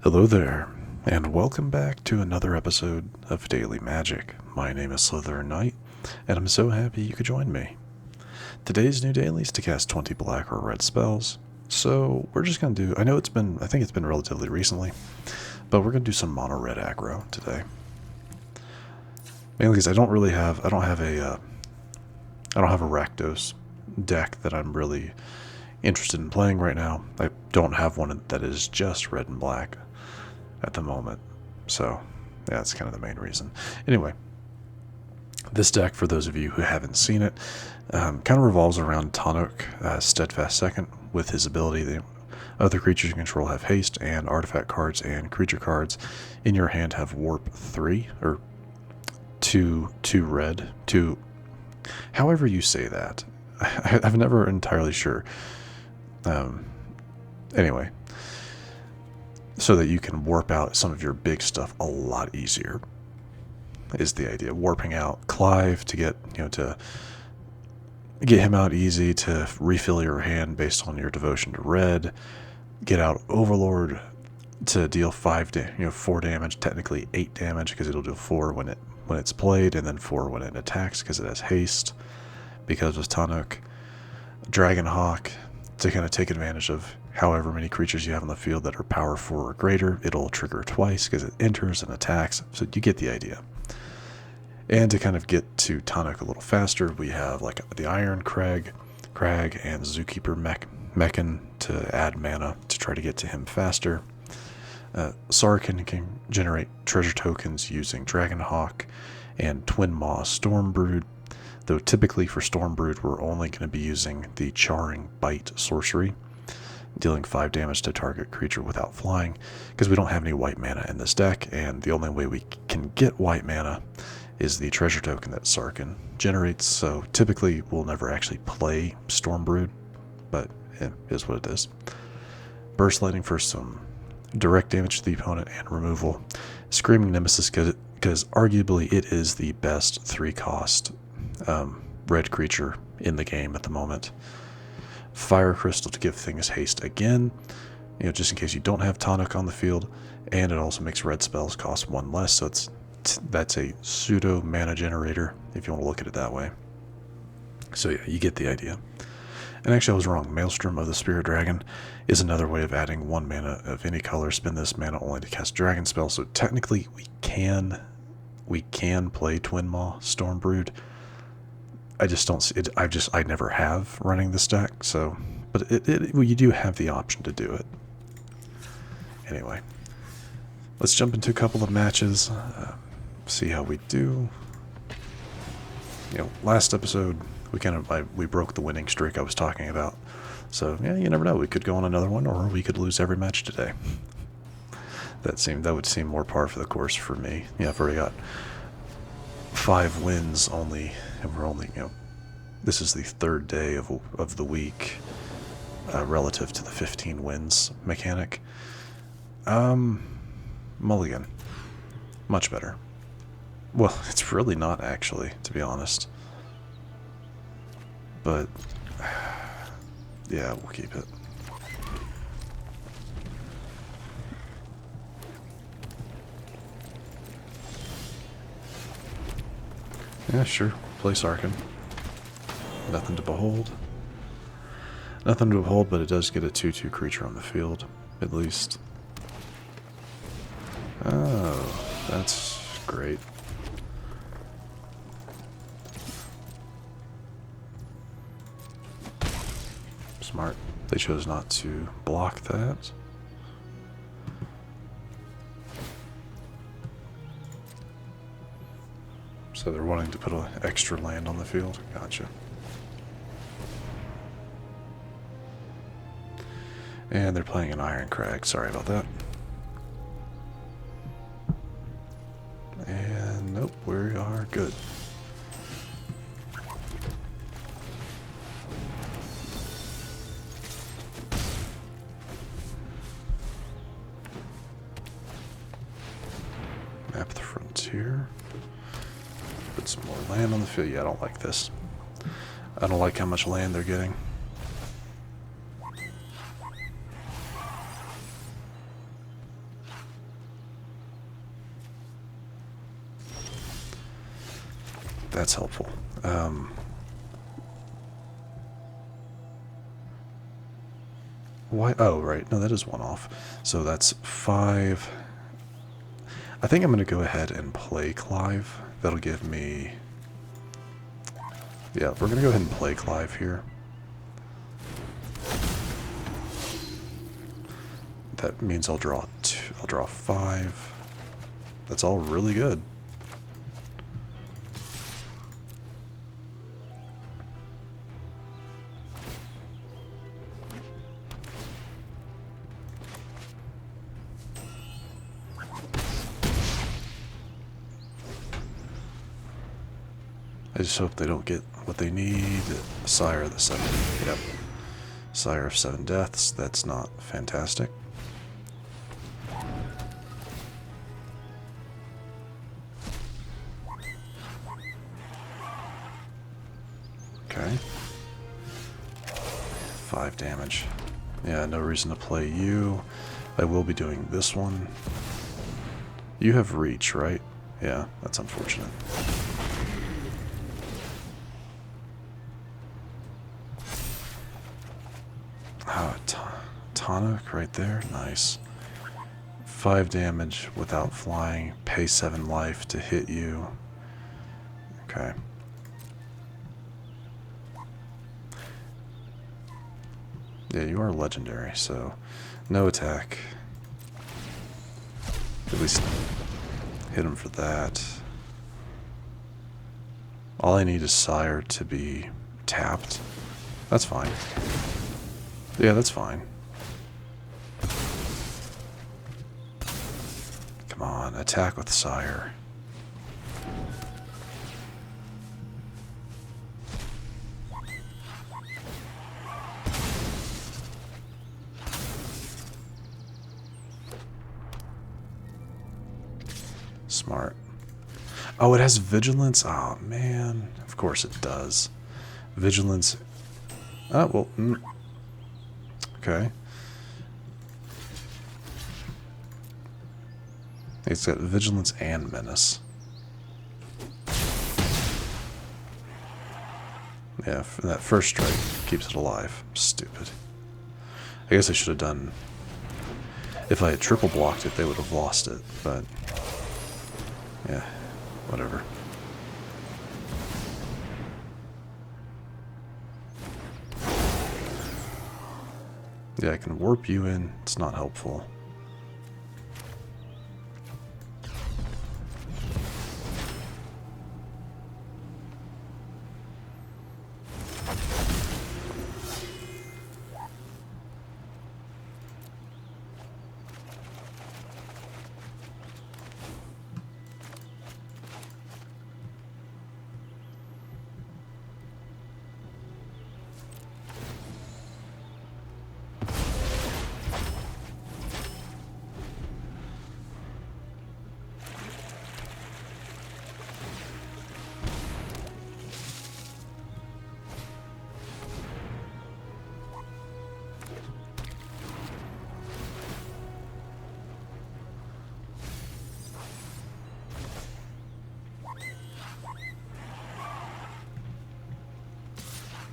Hello there, and welcome back to another episode of Daily Magic. My name is SlytherinKnight, and I'm so happy you could join me. Today's new daily is to cast 20 black or red spells, so we're just going to do, I think it's been relatively recently, but we're going to do some mono red aggro today. Mainly because I don't have a Rakdos deck that I'm really interested in playing right now. I don't have one that is just red and black at the moment, so yeah, that's kind of the main reason. Anyway, this deck, for those of you who haven't seen it, kind of revolves around Tannuk, Steadfast second, with his ability that other creatures you control have haste, and artifact cards and creature cards in your hand have warp 3, or 2 red, 2, however you say that. I'm never entirely sure. Anyway, so that you can warp out some of your big stuff a lot easier is the idea. Warping out Clive to get him out easy, to refill your hand based on your devotion to red. Get out Overlord to deal 4 damage, technically 8 damage because it'll do 4 when it's played, and then 4 when it attacks because it has haste. Because of Tannuk, Dragonhawk to kind of take advantage of however many creatures you have on the field that are power 4 or greater. It'll trigger twice because it enters and attacks, so you get the idea. And to kind of get to Tannuk a little faster, we have like the Irencrag and Zookeeper Mechan to add mana to try to get to him faster. Sarkhan can generate treasure tokens using Dragonhawk and Twinmaw Stormbrood, though typically for Stormbrood we're only going to be using the Charring Bite sorcery, dealing 5 damage to target creature without flying, because we don't have any white mana in this deck, and the only way we can get white mana is the treasure token that Sarkhan generates, so typically we'll never actually play Stormbrood, but it is what it is. Burst Lightning for some direct damage to the opponent and removal. Screaming Nemesis because arguably it is the best 3-cost red creature in the game at the moment. Fire Crystal to give things haste again, just in case you don't have Tannuk on the field, and it also makes red spells cost 1 less, so that's a pseudo mana generator if you want to look at it that way. So yeah, you get the idea. And actually I was wrong. Maelstrom of the Spirit Dragon is another way of adding 1 mana of any color. Spend this mana only to cast dragon spells, so technically we can play Twinmaw Stormbrood. I just don't see it. I never have running this deck, so, but you do have the option to do it. Anyway, let's jump into a couple of matches, see how we do. Last episode we broke the winning streak I was talking about, so yeah, you never know. We could go on another one, or we could lose every match today. That would seem more par for the course for me. Yeah, I've already got 5 wins only, and we're only, this is the 3rd day of the week relative to the 15 wins mechanic. Mulligan. Much better. Well, it's really not actually, to be honest. But, yeah, we'll keep it. Yeah, sure. Play Sarkhan. Nothing to behold. Nothing to behold, but it does get a 2/2 creature on the field, at least. Oh, that's great. Smart. They chose not to block that. So they're wanting to put an extra land on the field. Gotcha. And they're playing an Irencrag. Sorry about that. And nope, we are good. Map the frontier. Put some more land on the field. Yeah, I don't like this. I don't like how much land they're getting. That's helpful. Why? Oh, right. No, that is one off. So that's 5. I think I'm going to go ahead and play Clive. That'll give me... Yeah, we're going to go ahead and play Clive here. That means I'll draw 2. I'll draw 5. That's all really good. I just hope they don't get what they need. Sire of the 7. Yep. Sire of 7 deaths. That's not fantastic. Okay. 5 damage. Yeah, no reason to play you. I will be doing this one. You have reach, right? Yeah, that's unfortunate. Tannuk right there. Nice. 5 damage without flying. Pay 7 life to hit you. Okay. Yeah, you are legendary, so no attack. At least hit him for that. All I need is Sire to be tapped. That's fine. Yeah, that's fine. Come on, attack with Sire. Smart. Oh, it has vigilance? Oh, man. Of course it does. Vigilance. Oh, well. Okay. It's got vigilance and menace. Yeah, that first strike keeps it alive. Stupid. I guess I should have done... If I had triple blocked it, they would have lost it, but... Yeah, whatever. Yeah, I can warp you in. It's not helpful.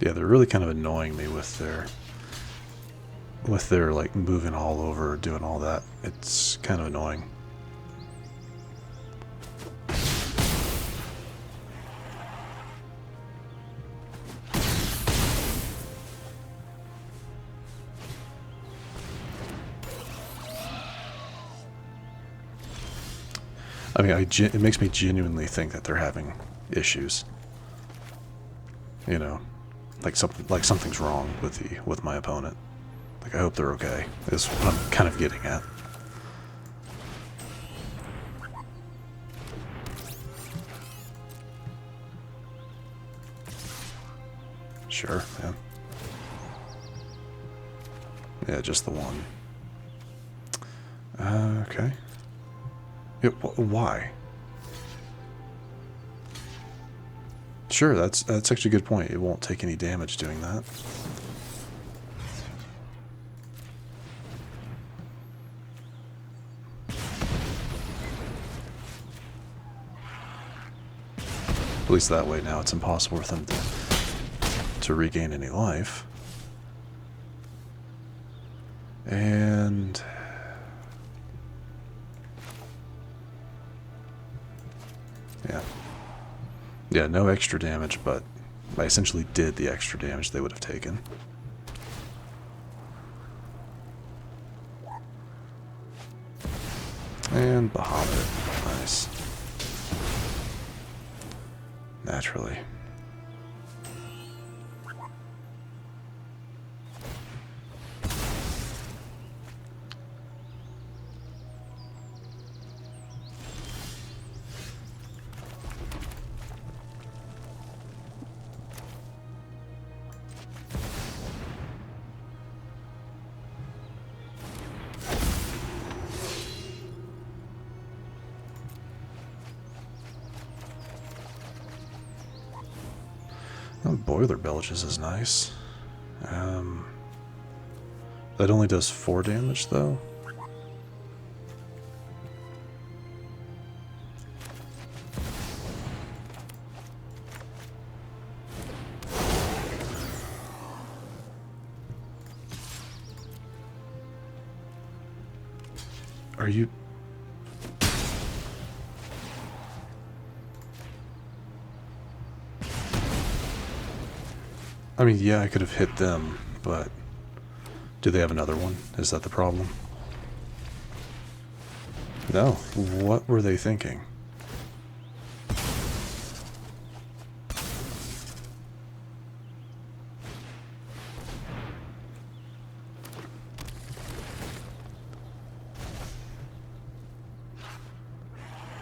Yeah, they're really kind of annoying me with their like moving all over, doing all that. It's kind of annoying. I mean, it makes me genuinely think that they're having issues. You know, like something's wrong with my opponent. Like, I hope they're okay. Is what I'm kind of getting at. Sure, yeah. Yeah, just the one. Okay. Yeah, why? Sure, that's actually a good point. It won't take any damage doing that. least that way now it's impossible for them to regain any life. And yeah, no extra damage, but I essentially did the extra damage they would have taken. And Bahamut, nice. Naturally. Oh, Boilerbilges is nice. That only does 4 damage, though. Are you... I mean, yeah, I could have hit them, but do they have another one? Is that the problem? No. What were they thinking?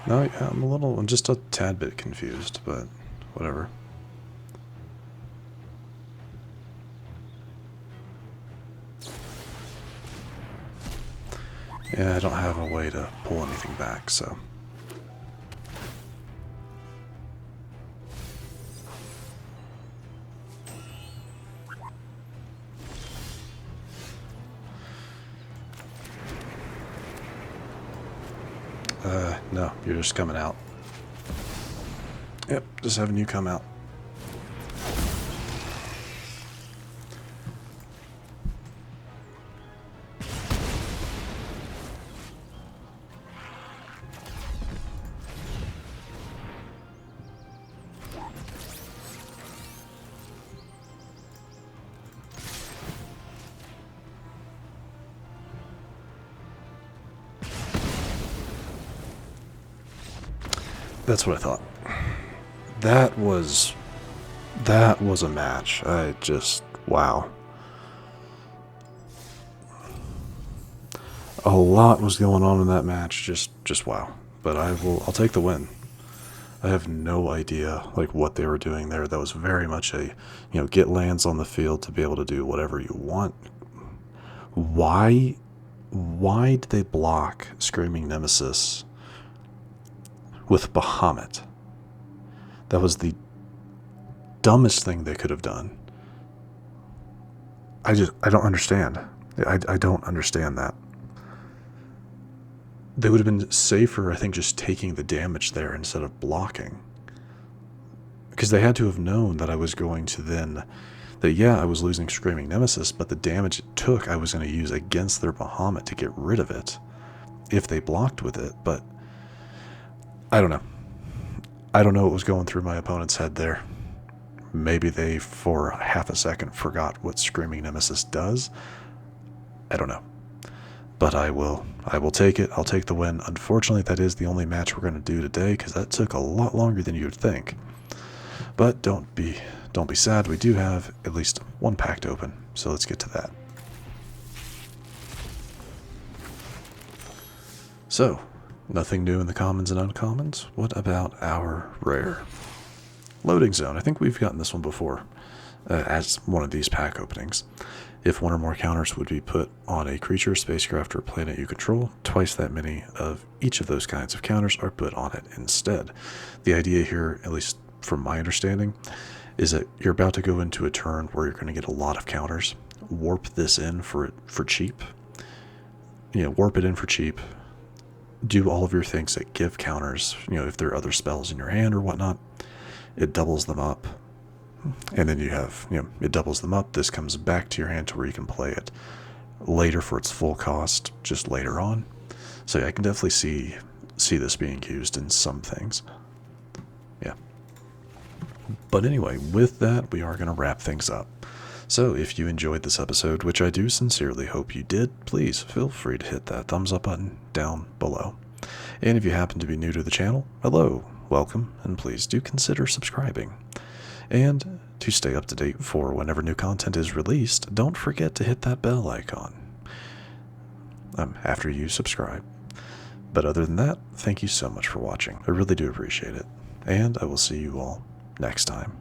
No, yeah, I'm just a tad bit confused, but whatever. Yeah, I don't have a way to pull anything back, so... no, you're just coming out. Yep, just having you come out. That's what I thought. That was a match. I just, wow. A lot was going on in that match. Just wow. But I'll take the win. I have no idea like what they were doing there. That was very much a, get lands on the field to be able to do whatever you want. Why did they block Screaming Nemesis with Bahamut? That was the dumbest thing they could have done. I don't understand. I don't understand that. They would have been safer, I think, just taking the damage there instead of blocking. Because they had to have known that I was going to then... That, yeah, I was losing Screaming Nemesis, but the damage it took I was going to use against their Bahamut to get rid of it. If they blocked with it, but... I don't know. I don't know what was going through my opponent's head there. Maybe they, for half a second, forgot what Screaming Nemesis does. I don't know. But I will take it. I'll take the win. Unfortunately, that is the only match we're going to do today, because that took a lot longer than you would think. But don't be sad. We do have at least one pack to open, so let's get to that. So, nothing new in the commons and uncommons. What about our rare? Loading zone. I think we've gotten this one before as one of these pack openings. If one or more counters would be put on a creature, spacecraft, or planet you control, twice that many of each of those kinds of counters are put on it instead. The idea here, at least from my understanding, is that you're about to go into a turn where you're going to get a lot of counters. Warp this in for cheap. Warp it in for cheap. Do all of your things that give counters, if there are other spells in your hand or whatnot. it doubles them up. And then you have, it doubles them up. This comes back to your hand to where you can play it later for its full cost, just later on. So yeah, I can definitely see this being used in some things. Yeah. But anyway, with that, we are going to wrap things up. So if you enjoyed this episode, which I do sincerely hope you did, please feel free to hit that thumbs up button down below. And if you happen to be new to the channel, hello, welcome, and please do consider subscribing. And to stay up to date for whenever new content is released, don't forget to hit that bell icon after you subscribe. But other than that, thank you so much for watching. I really do appreciate it. And I will see you all next time.